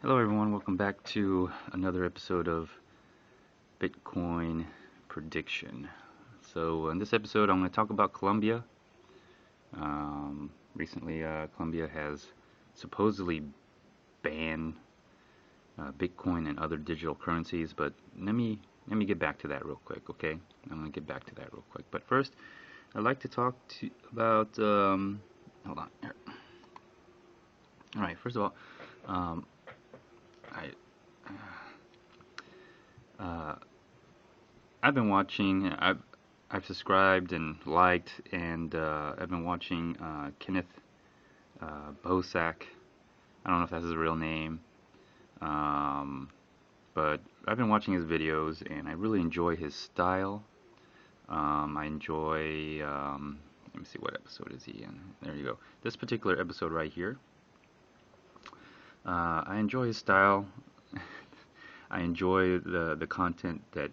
Hello everyone, welcome back to another episode of Bitcoin Prediction. So in this episode I'm going to talk about Colombia. Recently Colombia has supposedly banned Bitcoin and other digital currencies, but let me get back to that real quick, okay? I'm going to get back to that real quick. But first, I'd like to talk about hold on here. All right, first of all, I I've been watching. I've subscribed and liked, and I've been watching Kenneth Bosak. I don't know if that's his real name, but I've been watching his videos, and I really enjoy his style. I enjoy. Let me see, what episode is he in? There you go. This particular episode right here. I enjoy his style. I enjoy the content that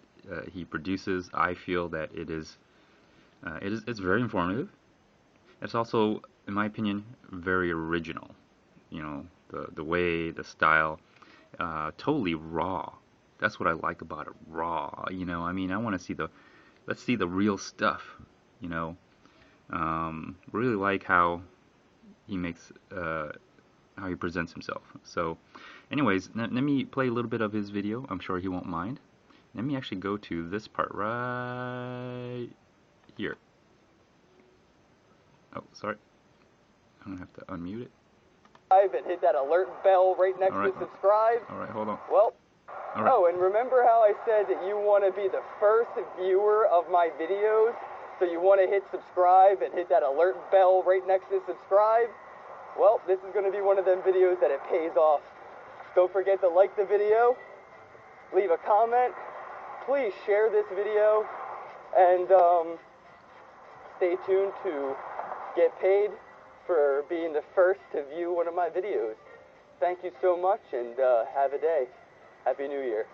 he produces. I feel that it's very informative. It's also, in my opinion, very original. You know, the way, the style, totally raw. That's what I like about it, raw. You know, I mean, I want to see let's see the real stuff. You know, really like how he makes how he presents himself. So, anyways, let me play a little bit of his video. I'm sure he won't mind. Let me actually go to this part right here. Oh, sorry. I'm gonna have to unmute it. And hit that alert bell right next to subscribe. All right, hold on. Well, all right. Oh, and remember how I said that you want to be the first viewer of my videos? So you want to hit subscribe and hit that alert bell right next to subscribe? Well, this is going to be one of them videos that it pays off. Don't forget to like the video, leave a comment, please share this video, and stay tuned to get paid for being the first to view one of my videos. Thank you so much, and have a day. Happy New Year.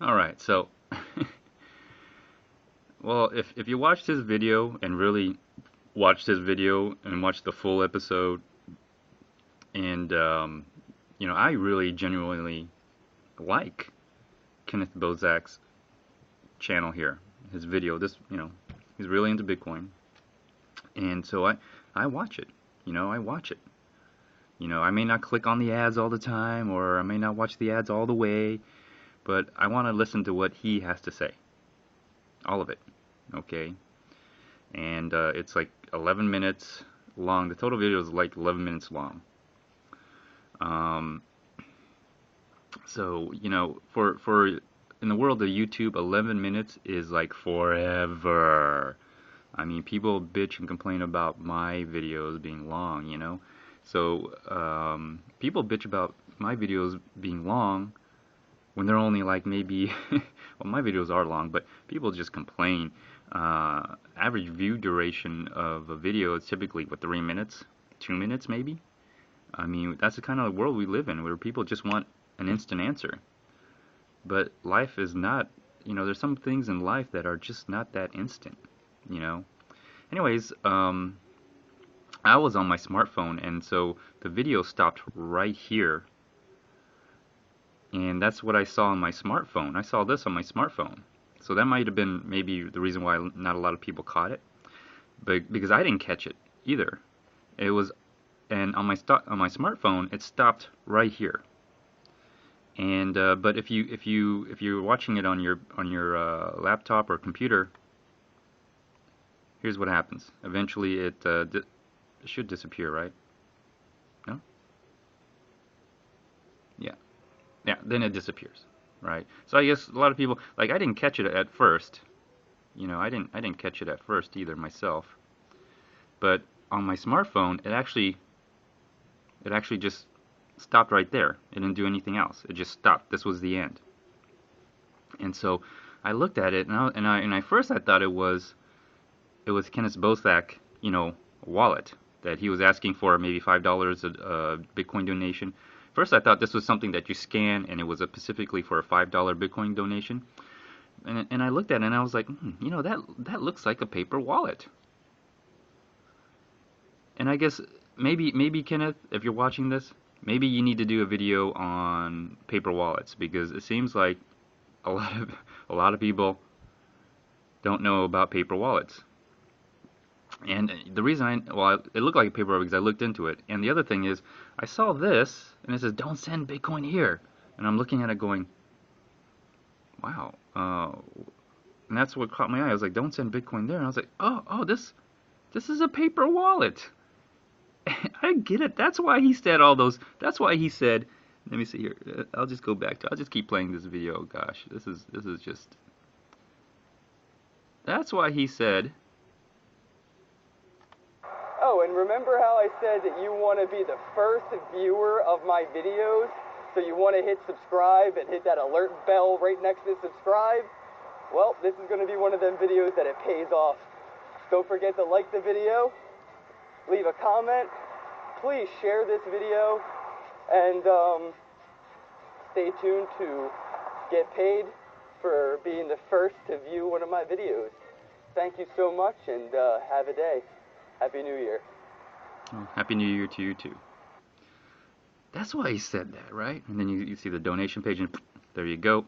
All right, so well, if you watched his video and really watched his video and watched the full episode, and you know, I really genuinely like Kenneth Bosak's channel here, his video. This, you know, he's really into Bitcoin, and so I watch it. You know, I watch it. You know, I may not click on the ads all the time, or I may not watch the ads all the way, but I want to listen to what he has to say. All of it, okay? And it's like 11 minutes long. The total video is like 11 minutes long. So, you know, for in the world of YouTube, 11 minutes is like forever. I mean, people bitch and complain about my videos being long, you know? So, people bitch about my videos being long when they're only like maybe, well, my videos are long, but people just complain. Average view duration of a video is typically, what, 3 minutes? 2 minutes maybe? I mean, that's the kind of world we live in, where people just want an instant answer. But life is not, you know, there's some things in life that are just not that instant, you know? Anyways, I was on my smartphone, and so the video stopped right here. And that's what I saw on my smartphone. I saw this on my smartphone. So that might have been maybe the reason why not a lot of people caught it. But because I didn't catch it either. It was, and on my smartphone, it stopped right here. And but if you're watching it on your laptop or computer, here's what happens. Eventually it should disappear, right? No? Yeah. Yeah, then it disappears, right? So I guess a lot of people, like, I didn't catch it at first. You know, I didn't catch it at first either myself. But on my smartphone, it actually just stopped right there. It didn't do anything else. It just stopped. This was the end. And so I looked at it, and I first I thought it was Kenneth Bosak, you know, wallet, that he was asking for maybe $5 a Bitcoin donation. First, I thought this was something that you scan, and it was specifically for a $5 Bitcoin donation. And I looked at it, and I was like, you know, that looks like a paper wallet. And I guess maybe Kenneth, if you're watching this, maybe you need to do a video on paper wallets because it seems like a lot of a lot of people don't know about paper wallets. And the reason it looked like a paper wallet because I looked into it. And the other thing is, I saw this and it says don't send Bitcoin here, and I'm looking at it going, wow. And that's what caught my eye. I was like, don't send Bitcoin there. And I was like, oh, this is a paper wallet. I get it. That's why he said all those. That's why he said. Let me see here. I'll just go back to. I'll just keep playing this video. Gosh, this is just. That's why he said. Oh, and remember how I said that you want to be the first viewer of my videos? So you want to hit subscribe and hit that alert bell right next to subscribe? Well, this is going to be one of them videos that it pays off. Don't forget to like the video, leave a comment, please share this video, and stay tuned to get paid for being the first to view one of my videos. Thank you so much, and have a day. Happy New Year. Oh, Happy New Year to you too. That's why he said that, right? And then you see the donation page, and there you go.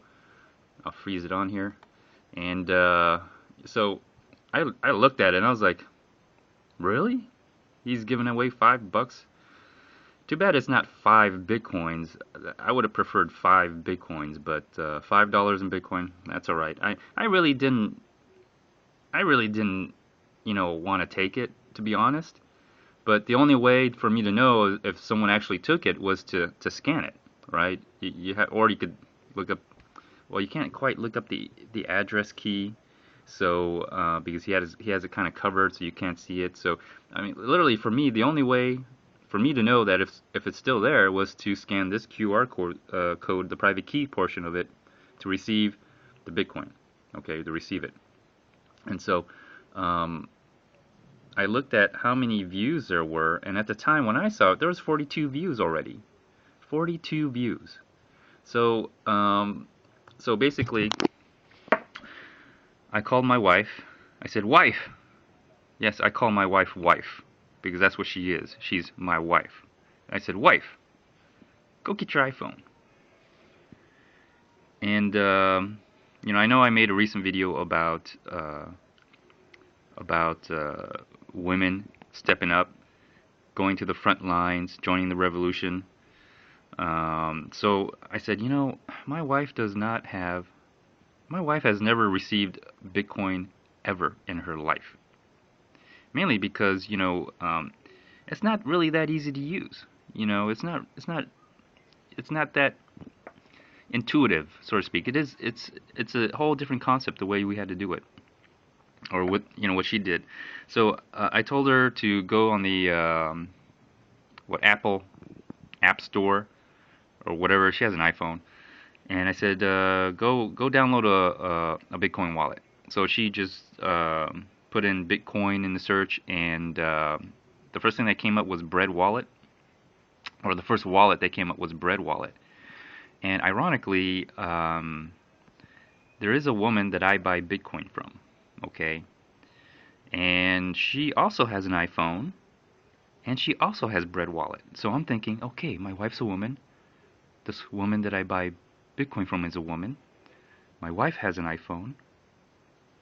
I'll freeze it on here. And so I looked at it and I was like, really? He's giving away $5? Too bad it's not 5 Bitcoins. I would have preferred 5 Bitcoins, but $5 in Bitcoin, that's all right. I really didn't, want to take it, to be honest. But the only way for me to know if someone actually took it was to scan it, right? Or you could look up. Well, you can't quite look up the address key, so because he has it kind of covered, so you can't see it. So I mean, literally for me, the only way for me to know that if it's still there was to scan this QR code, the private key portion of it, to receive the Bitcoin. Okay, to receive it. And so I looked at how many views there were, and at the time when I saw it, there was 42 views already. 42 views. So so basically, I called my wife. I said, wife. Yes, I call my wife wife, because that's what she is. She's my wife. I said, wife, go get your iPhone. And I know I made a recent video about women stepping up, going to the front lines, joining the revolution. So I said, my wife has never received Bitcoin ever in her life. Mainly because, it's not really that easy to use. It's not that intuitive, so to speak. It's a whole different concept the way we had to do it. Or what she did. So I told her to go on the Apple App Store or whatever. She has an iPhone, and I said go download a Bitcoin wallet. So she just put in Bitcoin in the search, and the first thing that came up was Bread Wallet, or the first wallet that came up was Bread Wallet. And ironically, there is a woman that I buy Bitcoin from. Okay, and she also has an iPhone, and she also has Bread Wallet. So I'm thinking, okay, my wife's a woman. This woman that I buy Bitcoin from is a woman. My wife has an iPhone.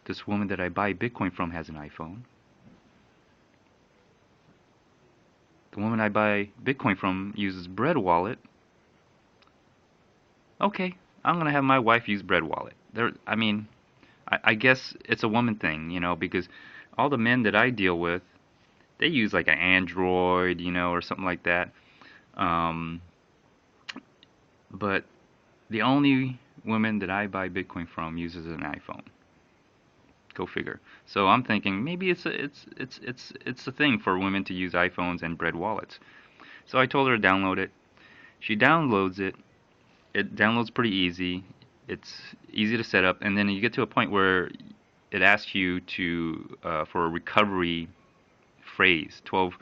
This woman that I buy Bitcoin from has an iPhone. The woman I buy Bitcoin from uses Bread Wallet. Okay, I'm gonna have my wife use Bread Wallet. I guess it's a woman thing, because all the men that I deal with, they use like an Android, or something like that. But the only woman that I buy Bitcoin from uses an iPhone. Go figure. So I'm thinking maybe it's a thing for women to use iPhones and Bread wallets. So I told her to download it. She downloads it. It downloads pretty easy. It's easy to set up, and then you get to a point where it asks you to for a recovery phrase, 12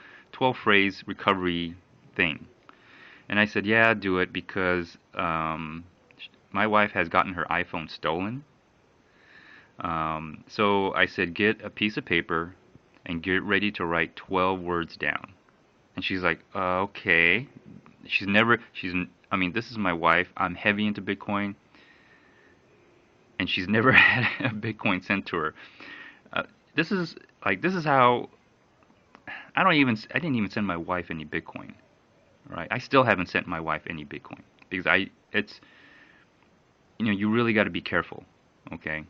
phrase recovery thing. And I said, yeah, do it, because my wife has gotten her iPhone stolen. So I said, get a piece of paper and get ready to write 12 words down. And she's like, okay. I mean, this is my wife. I'm heavy into Bitcoin, and she's never had a Bitcoin sent to her. Uh, this is how I didn't even send my wife any Bitcoin, right? I still haven't sent my wife any Bitcoin because it's, you really got to be careful, okay,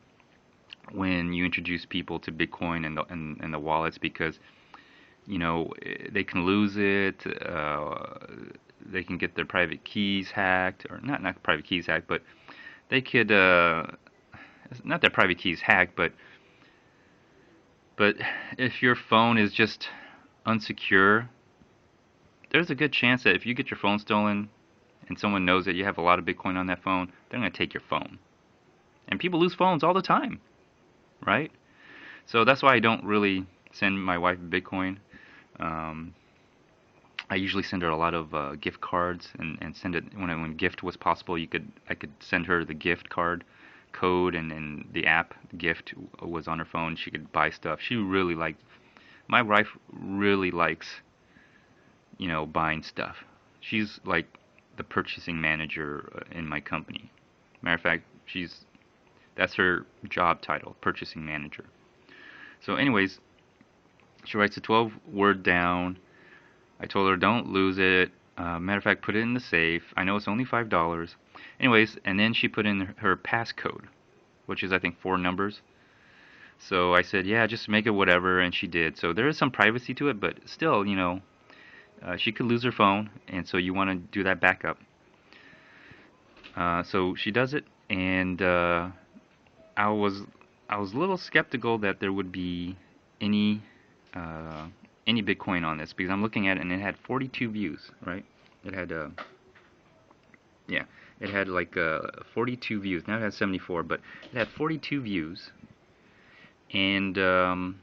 when you introduce people to Bitcoin and the wallets because, they can lose it, they can get their private keys hacked, or not private keys hacked, but they could, not their private keys hacked, but if your phone is just unsecure, there's a good chance that if you get your phone stolen and someone knows that you have a lot of Bitcoin on that phone, they're going to take your phone. And people lose phones all the time, right? So that's why I don't really send my wife Bitcoin. I usually send her a lot of gift cards and send it when gift was possible. I could send her the gift card code and the app gift was on her phone. She could buy stuff. My wife really likes, buying stuff. She's like the purchasing manager in my company. Matter of fact, that's her job title, purchasing manager. So anyways, she writes a 12-word down. I told her don't lose it. Matter of fact, put it in the safe. I know it's only $5. Anyways, and then she put in her passcode, which is I think 4 numbers. So I said, yeah, just make it whatever, and she did. So there is some privacy to it, but still, she could lose her phone, and so you want to do that backup. So she does it, and I was a little skeptical that there would be any Bitcoin on this because I'm looking at it and it had 42 views, right? It had it had like 42 views. Now it has 74, but it had 42 views, and I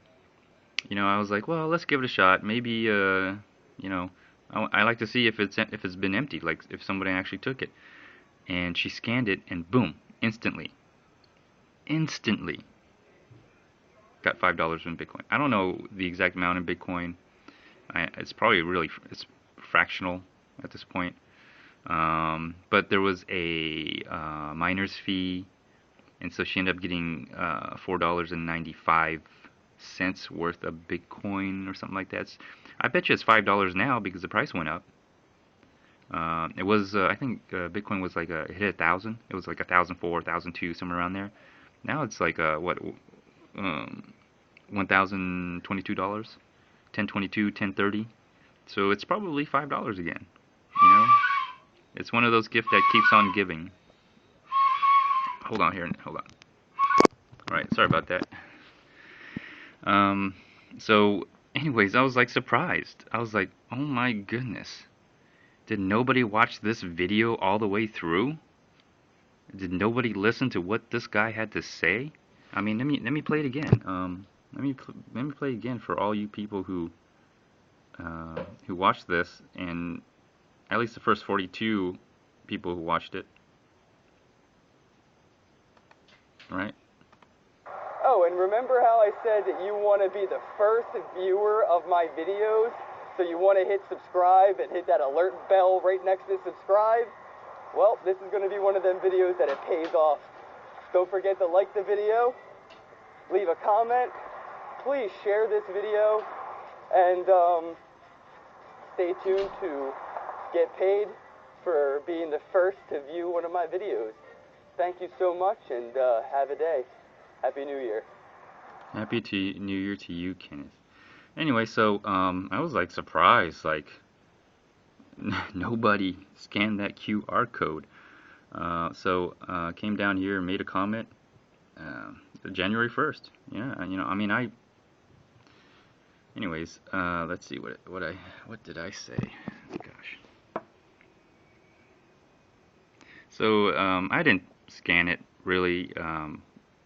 was like, well, let's give it a shot. Maybe I like to see if it's been emptied, like if somebody actually took it. And she scanned it, and boom, instantly got $5 in Bitcoin. I don't know the exact amount in Bitcoin. It's probably it's fractional at this point. But there was a miner's fee, and so she ended up getting $4.95 worth of Bitcoin or something like that. I bet you it's $5 now because the price went up. It was I think Bitcoin was like it hit 1,000. It was like 1,004, 1,002, somewhere around there. Now it's like $1,022, 1022, 1030. So it's probably $5 again. It's one of those gifts that keeps on giving. Hold on. All right, sorry about that. So anyways, I was like surprised. I was like, oh my goodness. Did nobody watch this video all the way through? Did nobody listen to what this guy had to say? I mean, let me play it again. Let me play it again for all you people who watched this, and at least the first 42 people who watched it. Right? Oh, and remember how I said that you want to be the first viewer of my videos? So you want to hit subscribe and hit that alert bell right next to subscribe? Well, this is going to be one of them videos that it pays off. Don't forget to like the video, leave a comment, please share this video, and stay tuned to get paid for being the first to view one of my videos. Thank you so much, and have a day. Happy New Year. Happy New Year to you, Kenneth. Anyway, so I was like surprised, like nobody scanned that QR code. So came down here and made a comment. January 1st. Yeah, I mean, anyways, let's see what did I say? Gosh. So I didn't scan it really.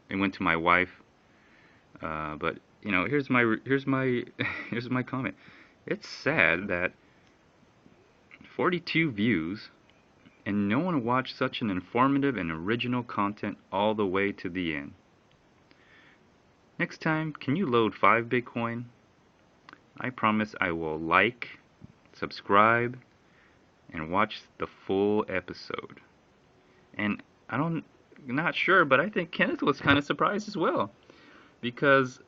It went to my wife. But here's my comment. It's sad that 42 views and no one watched such an informative and original content all the way to the end. Next time, can you load 5 Bitcoin? I promise I will like, subscribe, and watch the full episode. And not sure, but I think Kenneth was kind of surprised as well, because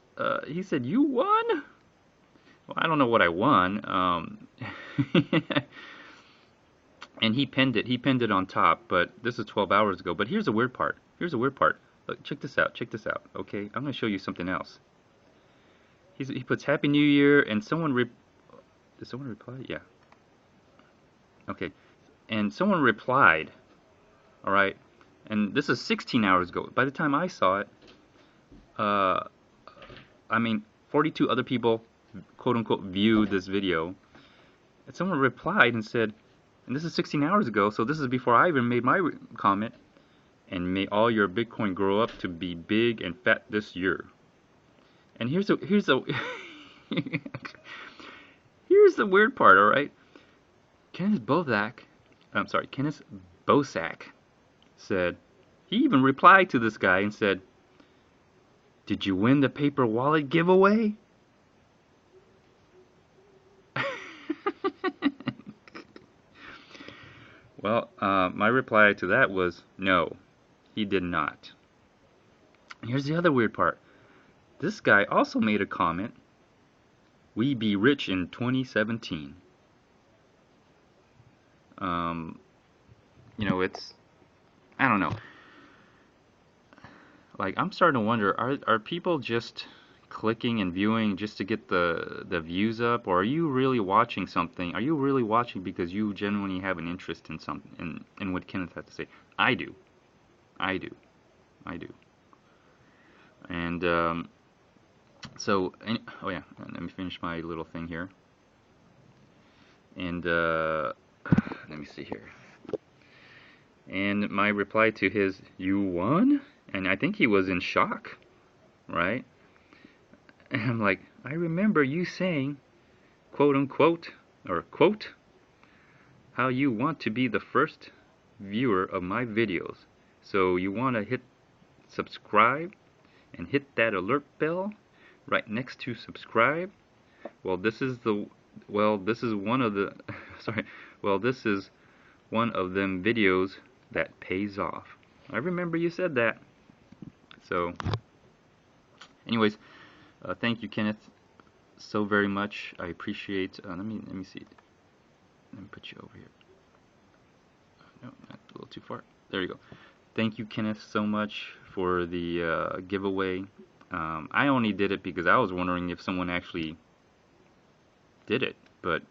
he said, "You won?" Well, I don't know what I won. And he pinned it. He pinned it on top, but this is 12 hours ago. But here's the weird part. Here's the weird part. Look, check this out. Check this out. Okay, I'm gonna show you something else. He puts Happy New Year, and did someone reply? Yeah. Okay, and someone replied. All right, and this is 16 hours ago. By the time I saw it, uh, 42 other people, quote unquote, viewed this video, and someone replied and said, and this is 16 hours ago, so this is before I even made my comment, and may all your Bitcoin grow up to be big and fat this year. And here's the here's the weird part, all right? Kenneth Bosak said, he even replied to this guy and said, "Did you win the paper wallet giveaway?" Well, my reply to that was, no, he did not. Here's the other weird part. This guy also made a comment, "We be rich in 2017." It's, I don't know. Like, I'm starting to wonder, are people just clicking and viewing just to get the views up, or are you really watching something? Are you really watching because you genuinely have an interest in something, in what Kenneth has to say? I do. I do. I do. And oh yeah, let me finish my little thing here. And let me see here. And my reply to his, "You won?" And I think he was in shock, right? And I'm like, "I remember you saying, quote unquote, or quote, how you want to be the first viewer of my videos. So you want to hit subscribe and hit that alert bell right next to subscribe. Well, this is one of the this is one of them videos that pays off. I remember you said that." So anyways, thank you, Kenneth, so very much. I appreciate. Let me see. Let me put you over here. No, not a little too far. There you go. Thank you, Kenneth, so much for the giveaway. I only did it because I was wondering if someone actually did it, but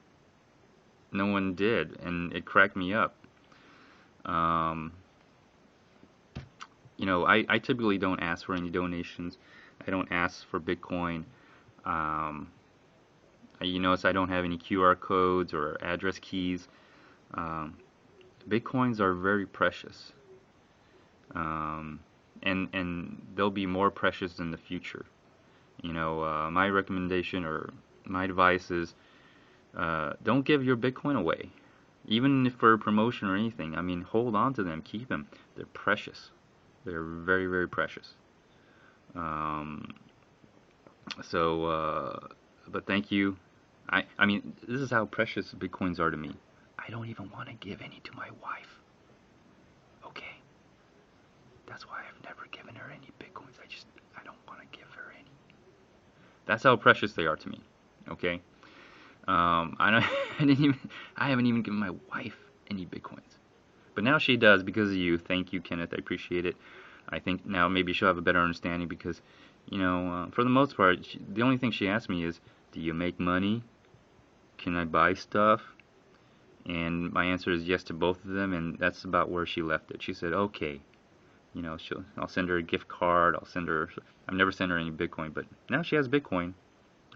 no one did, and it cracked me up. I typically don't ask for any donations. I don't ask for Bitcoin. You notice I don't have any QR codes or address keys. Bitcoins are very precious, and they'll be more precious in the future. My recommendation or my advice is, don't give your Bitcoin away, even if for a promotion or anything. I mean, hold on to them, keep them. They're precious. They're very, very precious. But thank you. I mean, this is how precious Bitcoins are to me. I don't even want to give any to my wife. Okay? That's why I've never given her any Bitcoins. I don't want to give her any. That's how precious they are to me. Okay? I haven't even given my wife any Bitcoins. But now she does because of you. Thank you, Kenneth. I appreciate it. I think now maybe she'll have a better understanding because, for the most part, the only thing she asked me is, "Do you make money? Can I buy stuff?" And my answer is yes to both of them, and that's about where she left it. She said, "Okay, I'll send her a gift card. I've never sent her any Bitcoin, but now she has Bitcoin.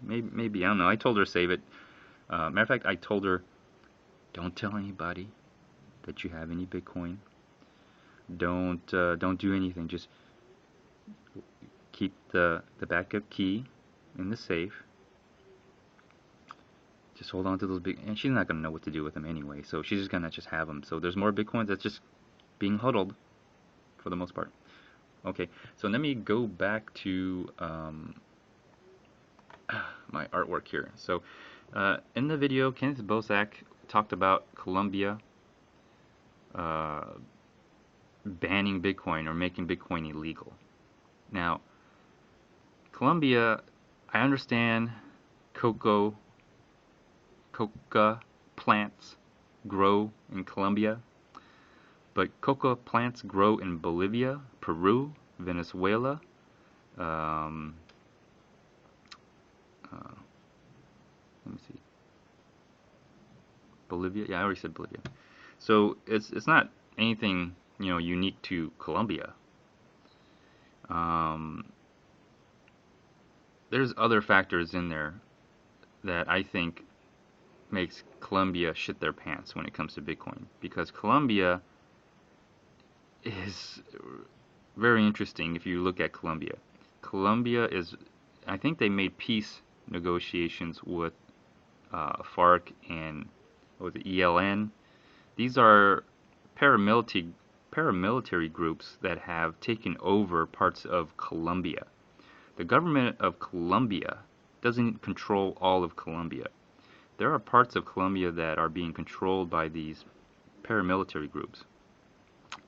Maybe I don't know. I told her to save it. Matter of fact, I told her, don't tell anybody that you have any Bitcoin. Don't do anything. Just keep the backup key in the safe. Just hold on to those big, and she's not gonna know what to do with them anyway. So she's just gonna just have them. So there's more Bitcoins that's just being huddled for the most part. Okay, so let me go back to my artwork here. So in the video, Kenneth Bosak talked about Colombia banning Bitcoin or making Bitcoin illegal. Now, Colombia, I understand coca plants grow in Colombia, but coca plants grow in Bolivia, Peru, Venezuela, let me see, Bolivia. Yeah, I already said Bolivia. So it's not anything, you know, unique to Colombia. There's other factors in there that I think makes Colombia shit their pants when it comes to Bitcoin, because Colombia is very interesting. If you look at Colombia, I think they made peace negotiations with FARC and the ELN. These are paramilitary groups that have taken over parts of Colombia. The government of Colombia doesn't control all of Colombia. There are parts of Colombia that are being controlled by these paramilitary groups,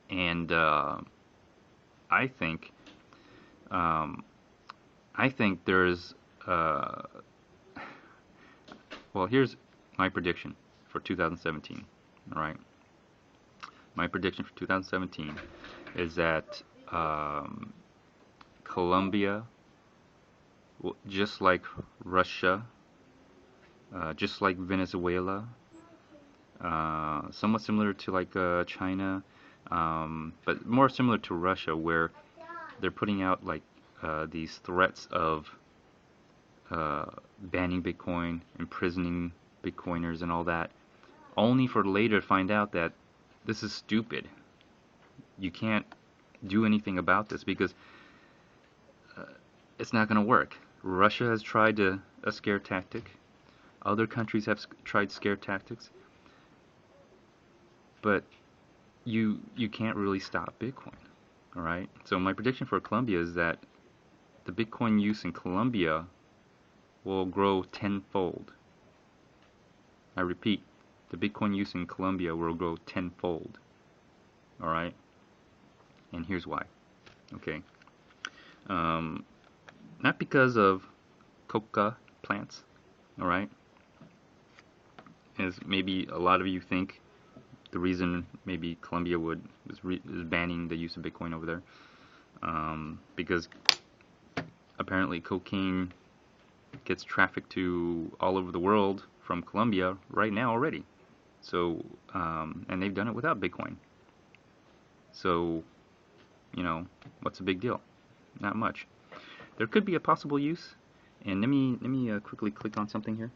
and I think there's well, here's my prediction for 2017. All right, my prediction for 2017 is that Colombia, just like Russia, just like Venezuela, somewhat similar to like China, but more similar to Russia, where they're putting out like these threats of banning Bitcoin, imprisoning Bitcoiners and all that, only for later to find out that this is stupid. You can't do anything about this because it's not going to work. Russia has tried a scare tactic. Other countries have tried scare tactics. But you can't really stop Bitcoin. All right? So my prediction for Colombia is that the Bitcoin use in Colombia will grow tenfold. I repeat, the Bitcoin use in Colombia will grow tenfold. All right? And here's why. Okay. Not because of coca plants, all right? As maybe a lot of you think, the reason maybe Colombia is banning the use of Bitcoin over there, because apparently cocaine gets trafficked to all over the world from Colombia right now already. So, and they've done it without Bitcoin. So, you know, what's the big deal? Not much. There could be a possible use, and let me quickly click on something here.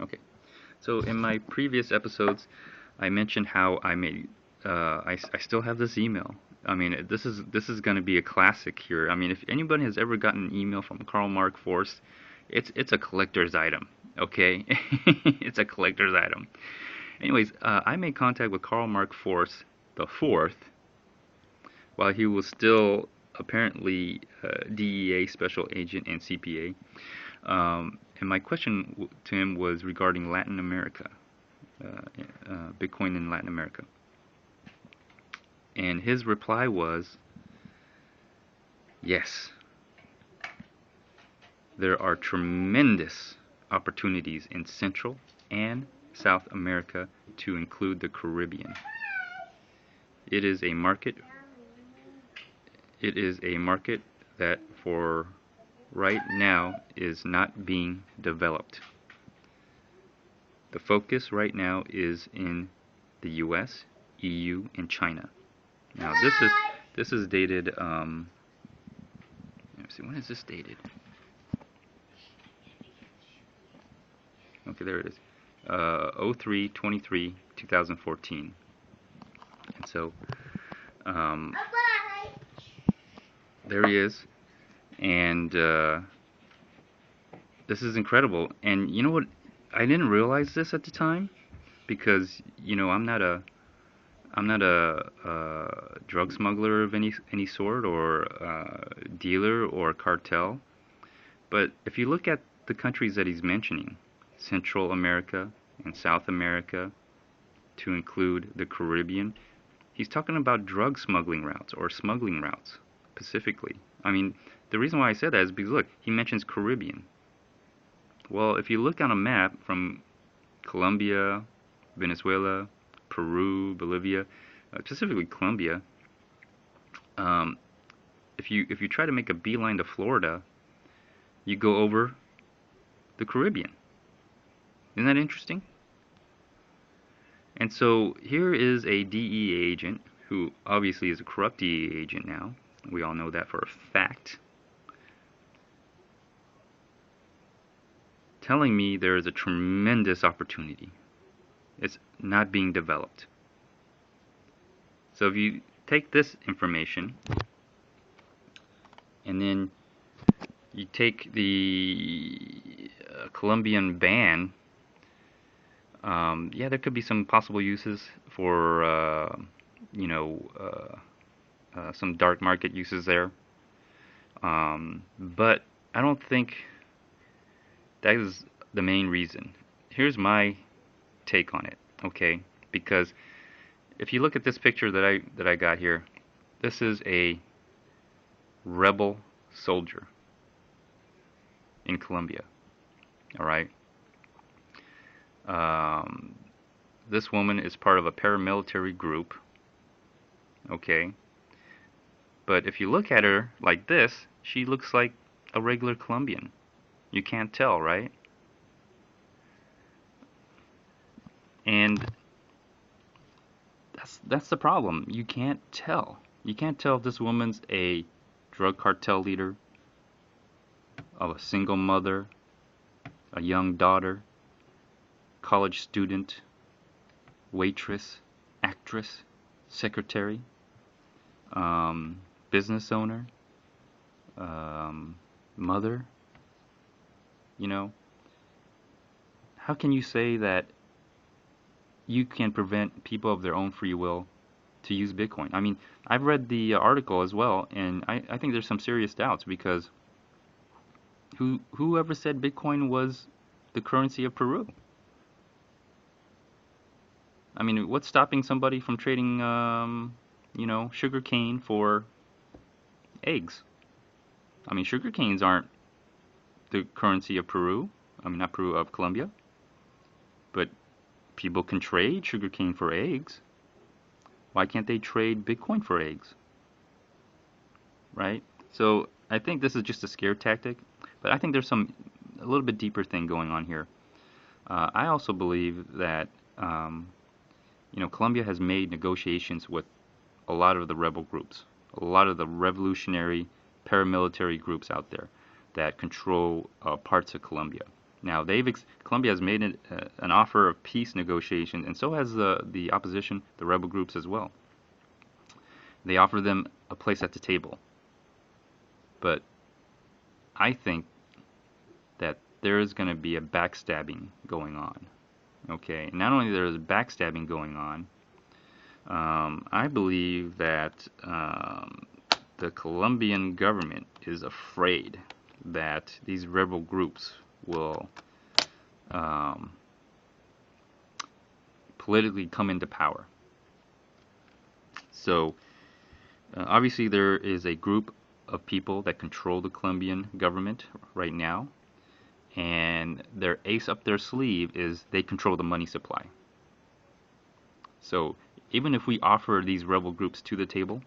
Okay, so in my previous episodes, I mentioned how I made. I still have this email. I mean, this is going to be a classic here. I mean, if anybody has ever gotten an email from Karl Marx Force, it's a collector's item. Okay, it's a collector's item. Anyways, I made contact with Karl Marx Force the Fourth, while he was still apparently DEA special agent and CPA. And my question to him was regarding Latin America, Bitcoin in Latin America. And his reply was, yes, there are tremendous opportunities in Central and South America, to include the Caribbean. It is a market that for right now is not being developed. The focus right now is in the US, EU, and China. Now this is dated, let me see, when is this dated? Okay, there it is. 03/23/2014. And so there he is, and this is incredible. And you know what, I didn't realize this at the time, because you know I'm not a I'm not a drug smuggler of any sort, or dealer or cartel. But if you look at the countries that he's mentioning, Central America and South America, to include the Caribbean, he's talking about drug smuggling routes or smuggling routes specifically. I mean, the reason why I said that is because, look, he mentions Caribbean. Well, if you look on a map from Colombia, Venezuela, Peru, Bolivia, specifically Colombia, um, if you try to make a beeline to Florida, you go over the Caribbean. Isn't that interesting? And so here is a DEA agent who obviously is a corrupt DEA agent now. We all know that for a fact. Telling me there is a tremendous opportunity. It's not being developed. So if you take this information and then you take the Colombian ban, yeah, there could be some possible uses for, some dark market uses there. But I don't think that is the main reason. Here's my take on it, okay? Because if you look at this picture that I got here, this is a rebel soldier in Colombia. All right. This woman is part of a paramilitary group. Okay. But if you look at her like this, she looks like a regular Colombian. You can't tell, right? And that's the problem. You can't tell. You can't tell if this woman's a drug cartel leader, of a single mother, a young daughter, college student, waitress, actress, secretary, business owner, mother. You know, how can you say that you can prevent people of their own free will to use Bitcoin? I mean, I've read the article as well, and I think there's some serious doubts, because whoever said Bitcoin was the currency of Peru? I mean, what's stopping somebody from trading, sugar cane for eggs? I mean, sugar canes aren't the currency of Peru. I mean, not Peru, of Colombia. But people can trade sugarcane for eggs. Why can't they trade Bitcoin for eggs? Right? So I think this is just a scare tactic, but I think there's a little bit deeper thing going on here. I also believe that Colombia has made negotiations with a lot of the rebel groups, a lot of the revolutionary paramilitary groups out there that control parts of Colombia. Now, Colombia has made an offer of peace negotiations, and so has the opposition, the rebel groups as well. They offer them a place at the table. But I think that there is going to be a backstabbing going on. Okay, not only there is backstabbing going on, I believe that the Colombian government is afraid that these rebel groups will politically come into power. So obviously there is a group of people that control the Colombian government right now, and their ace up their sleeve is they control the money supply. So even if we offer these rebel groups to the table,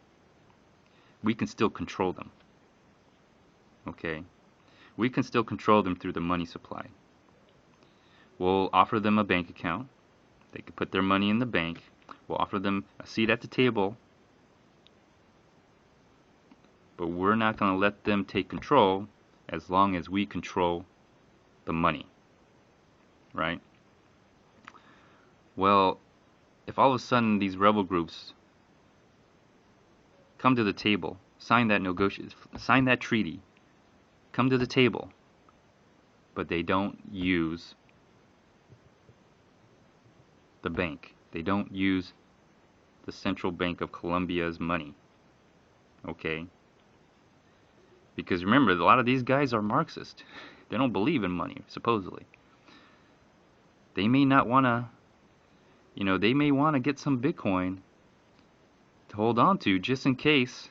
we can still control them. Okay? We can still control them through the money supply. We'll offer them a bank account. They can put their money in the bank. We'll offer them a seat at the table. But we're not going to let them take control as long as we control the money. Right? Well, if all of a sudden these rebel groups come to the table, sign that treaty, come to the table, but they don't use the bank, they don't use the Central Bank of Colombia's money. Okay? Because remember, a lot of these guys are Marxist. They don't believe in money, supposedly. They may not want to, they may want to get some Bitcoin to hold on to just in case,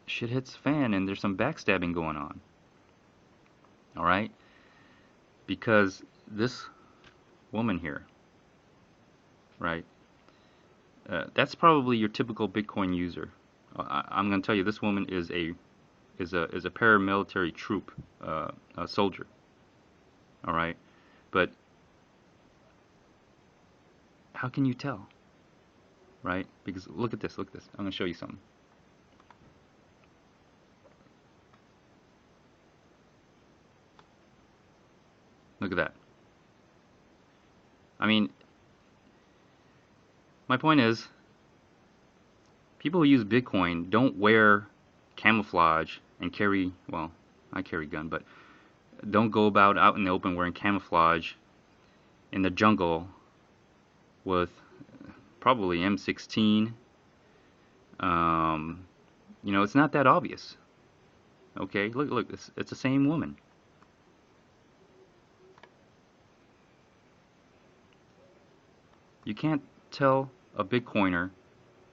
shit hits the fan and there's some backstabbing going on. Alright? Because this woman here, right, that's probably your typical Bitcoin user. I'm going to tell you, this woman is a paramilitary troop, a soldier. All right, but how can you tell, right? Because look at this. I'm going to show you something. Look at that. I mean, my point is, people who use Bitcoin don't wear camouflage and carry, well, I carry a gun, but don't go about out in the open wearing camouflage in the jungle with probably M16. It's not that obvious. Okay, look, it's the same woman. You can't tell a Bitcoiner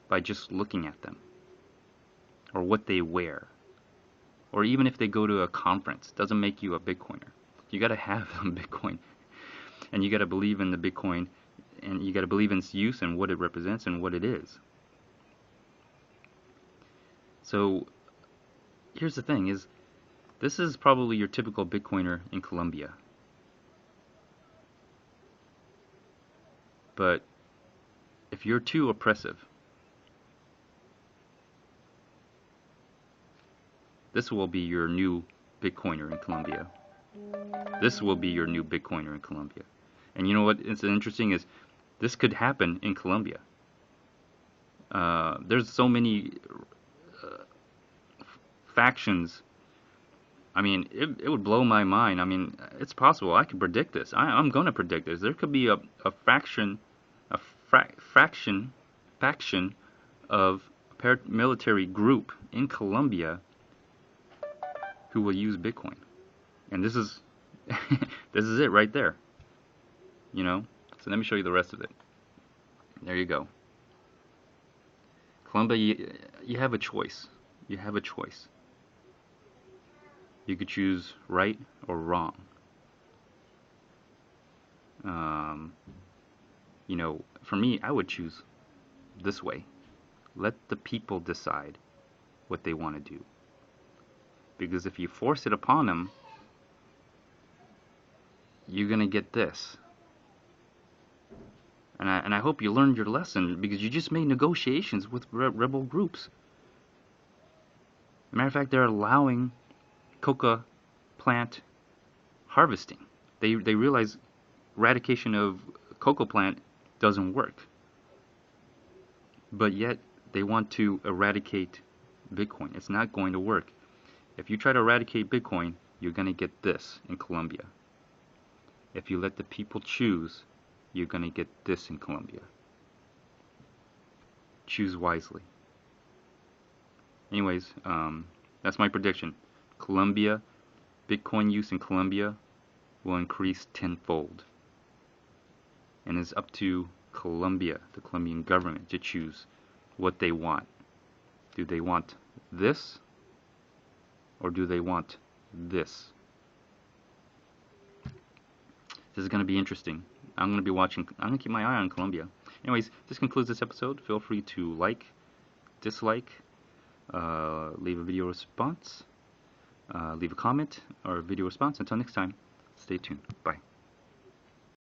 by just looking at them or what they wear, or even if they go to a conference. Doesn't make you a Bitcoiner. You got to have some Bitcoin, and you got to believe in the Bitcoin, and you got to believe in its use and what it represents and what it is. So here's the thing: is this is probably your typical Bitcoiner in Colombia. But if you're too oppressive, this will be your new Bitcoiner in Colombia. This will be your new Bitcoiner in Colombia. And you know what is interesting is this could happen in Colombia. There's so many factions. I mean, it would blow my mind. I mean, it's possible. I could predict this. I'm going to predict this. There could be a faction of a paramilitary group in Colombia who will use Bitcoin. And this is this is it right there. So let me show you the rest of it. There you go. Colombia, you have a choice. You have a choice. You could choose right or wrong. For me, I would choose this way. Let the people decide what they want to do. Because if you force it upon them, you're going to get this. And I hope you learned your lesson, because you just made negotiations with rebel groups. As a matter of fact, they're allowing coca plant harvesting. They realize eradication of cocoa plant doesn't work. But yet they want to eradicate Bitcoin. It's not going to work. If you try to eradicate Bitcoin, you're going to get this in Colombia. If you let the people choose, you're going to get this in Colombia. Choose wisely. Anyways, that's my prediction. Colombia, Bitcoin use in Colombia will increase tenfold. And it's up to Colombia, the Colombian government, to choose what they want. Do they want this, or do they want this? This is going to be interesting. I'm going to be watching. I'm going to keep my eye on Colombia. Anyways, this concludes this episode. Feel free to like, dislike, leave a video response, leave a comment or a video response. Until next time, stay tuned. Bye.